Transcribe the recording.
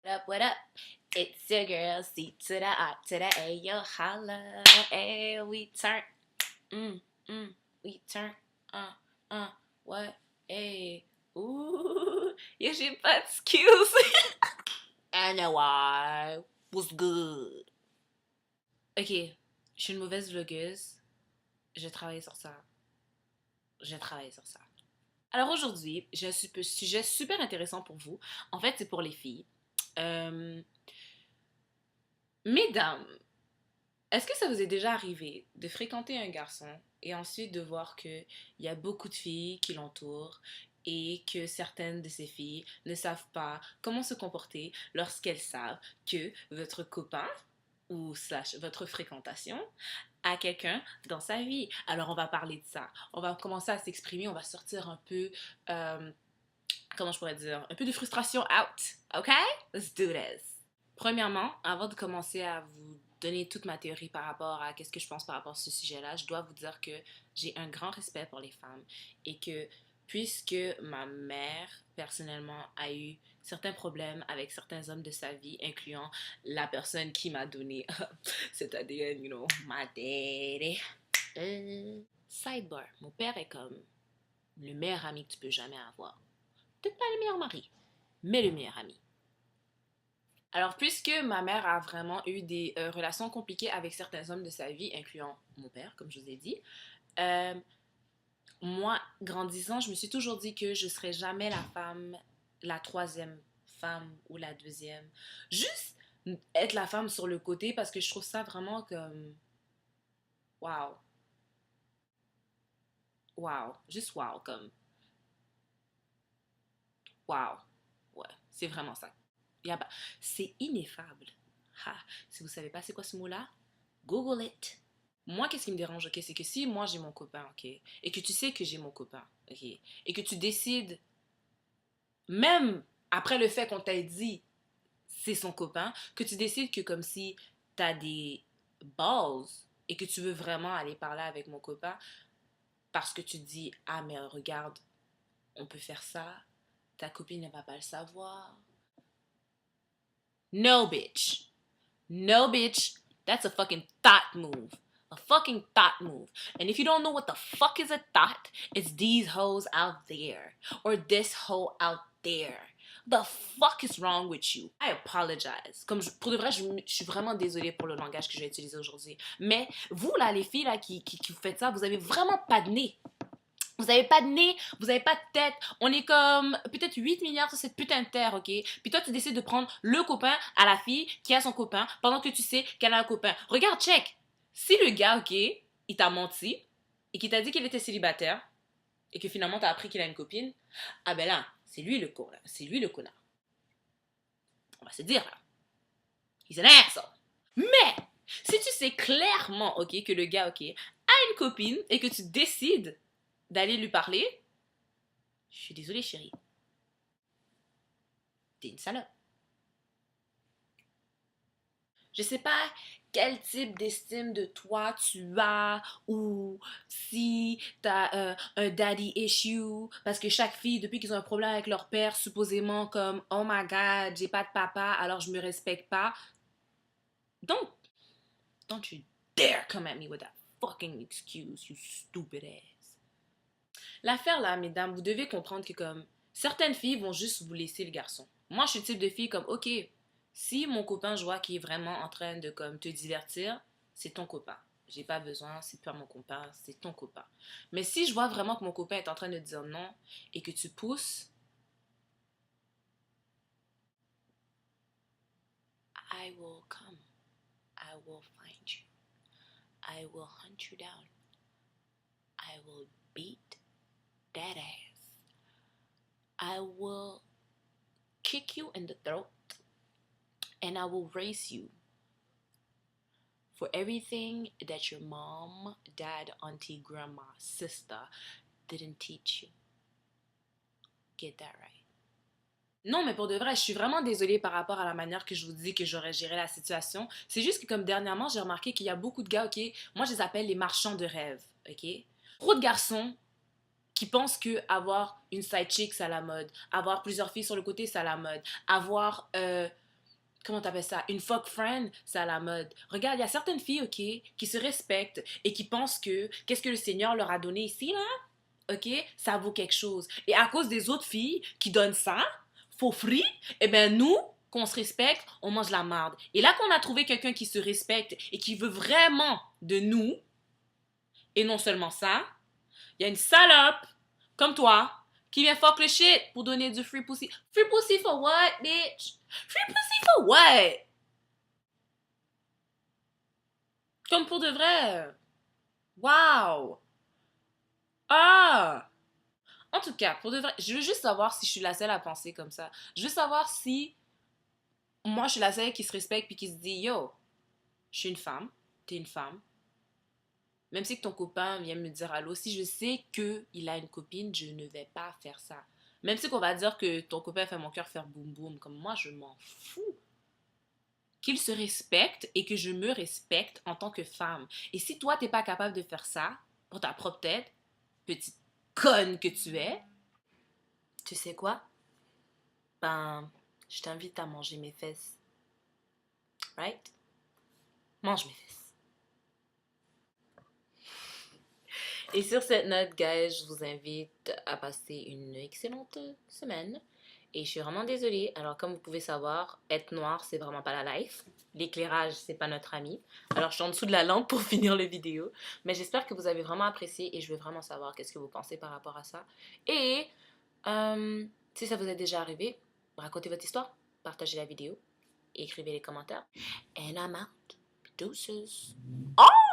What up? It's your girl, C to the I to the A, yo, holla, hey, we turn, mm, we turn, uh, uh, what, hey, ooh, yo, j'ai pas d'excuses. Anyway, what's good? Ok, je suis une mauvaise vlogueuse, je travaille sur ça, je travaille sur ça. Alors aujourd'hui, j'ai un sujet super intéressant pour vous. En fait, c'est pour les filles. Euh, Mesdames, est-ce que ça vous est déjà arrivé de fréquenter un garçon et ensuite de voir qu'il y a beaucoup de filles qui l'entourent et que certaines de ces filles ne savent pas comment se comporter lorsqu'elles savent que votre copain ou slash votre fréquentation a quelqu'un dans sa vie? Alors on va parler de ça. On va commencer à s'exprimer, on va sortir un peu, comment je pourrais dire, un peu de frustration out. OK? Let's do this. Premièrement, avant de commencer à vous donner toute ma théorie par rapport à qu'est-ce que je pense par rapport à ce sujet-là, je dois vous dire que j'ai un grand respect pour les femmes et que puisque ma mère, personnellement, a eu certains problèmes avec certains hommes de sa vie, incluant la personne qui m'a donné cet ADN, you know, my daddy. Sidebar, mon père est comme le meilleur ami que tu peux jamais avoir. Peut-être pas le meilleur mari, mais le meilleur ami. Alors, puisque ma mère a vraiment eu des relations compliquées avec certains hommes de sa vie, incluant mon père, comme je vous ai dit, euh, moi, grandissant, je me suis toujours dit que je ne serais jamais la femme, la troisième femme ou la deuxième. Juste être la femme sur le côté parce que je trouve ça vraiment comme... Wow. Wow. Juste wow, comme... Wow. Ouais, c'est vraiment ça. C'est ineffable. Ha, si vous savez pas c'est quoi ce mot-là, Google it. Moi, qu'est-ce qui me dérange, ok, c'est que si moi j'ai mon copain, ok, et que tu sais que j'ai mon copain, ok, et que tu décides, même après le fait qu'on t'a dit c'est son copain, que tu décides que comme si t'as des balls et que tu veux vraiment aller parler avec mon copain parce que tu te dis, ah mais regarde, on peut faire ça, ta copine ne va pas le savoir. No, bitch. No, bitch. That's a fucking thought move. A fucking thought move. And if you don't know what the fuck is a thought, it's these hoes out there. Or this hoe out there. The fuck is wrong with you? I apologize. Pour de vrai, je suis vraiment désolée pour le langage que je vais utiliser aujourd'hui. Mais vous, là, les filles là, qui faites ça, vous avez vraiment pas de nez. Vous n'avez pas de nez, vous n'avez pas de tête. On est comme peut-être 8 milliards sur cette putain de terre, ok? Puis toi, tu décides de prendre le copain à la fille qui a son copain pendant que tu sais qu'elle a un copain. Regarde, check. Si le gars, ok, il t'a menti et qu'il t'a dit qu'il était célibataire et que finalement t'as appris qu'il a une copine, ah ben là, c'est lui le connard. C'est lui le connard. On va se dire là. He's an asshole. Mais si tu sais clairement, ok, que le gars, ok, a une copine et que tu décides d'aller lui parler, je suis désolée, chérie. T'es une salope. Je sais pas quel type d'estime de toi tu as ou si t'as un daddy issue parce que chaque fille depuis qu'ils ont un problème avec leur père supposément comme oh my god j'ai pas de papa alors je me respecte pas. Don't don't you dare come at me with that fucking excuse, you stupid ass. L'affaire là, mesdames, vous devez comprendre que comme certaines filles vont juste vous laisser le garçon. Moi, je suis le type de fille comme, ok, si mon copain, je vois qu'il est vraiment en train de comme te divertir, c'est ton copain. J'ai pas besoin, c'est pas mon copain, c'est ton copain. Mais si je vois vraiment que mon copain est en train de dire non et que tu pousses, I will come. I will find you. I will hunt you down. I will beat that ass. I will kick you in the throat and I will raise you for everything that your mom, dad, auntie, grandma, sister didn't teach you. Get that right. Non, mais pour de vrai, je suis vraiment désolée par rapport à la manière que je vous dis que j'aurais géré la situation. C'est juste que comme dernièrement, j'ai remarqué qu'il y a beaucoup de gars, ok, moi je les appelle les marchands de rêve, ok? Trop de garçons qui pensent que avoir une side chick, c'est à la mode. Avoir plusieurs filles sur le côté, c'est à la mode. Avoir comment t'appelles ça? Une fuck friend, c'est à la mode. Regarde, il y a certaines filles, ok, qui se respectent et qui pensent que qu'est-ce que le Seigneur leur a donné ici, là? Ok, ça vaut quelque chose. Et à cause des autres filles qui donnent ça, for free, eh ben nous, qu'on se respecte, on mange la marde. Et là qu'on a trouvé quelqu'un qui se respecte et qui veut vraiment de nous, et non seulement ça, il y a une salope comme toi qui vient fuck le shit pour donner du free pussy. Free pussy for what, bitch? Free pussy for what? Comme pour de vrai. Wow. Ah. En tout cas, pour de vrai, je veux juste savoir si je suis la seule à penser comme ça. Je veux savoir si moi, je suis la seule qui se respecte puis qui se dit, yo, je suis une femme, t'es une femme. Même si que ton copain vient me dire allô, si je sais qu'il a une copine, je ne vais pas faire ça. Même si qu'on va dire que ton copain fait mon cœur faire boum boum, comme moi, je m'en fous. Qu'il se respecte et que je me respecte en tant que femme. Et si toi, t'es pas capable de faire ça, pour ta propre tête, petite conne que tu es, tu sais quoi? Ben, je t'invite à manger mes fesses. Right? Mange mes fesses. Et sur cette note, guys, je vous invite à passer une excellente semaine. Et je suis vraiment désolée. Alors, comme vous pouvez savoir, être noir, c'est vraiment pas la life. L'éclairage, c'est pas notre ami. Alors, je suis en dessous de la lampe pour finir la vidéo. Mais j'espère que vous avez vraiment apprécié et je veux vraiment savoir qu'est-ce que vous pensez par rapport à ça. Et si ça vous est déjà arrivé, racontez votre histoire, partagez la vidéo, écrivez les commentaires. And I'm out. Deuces. Oh!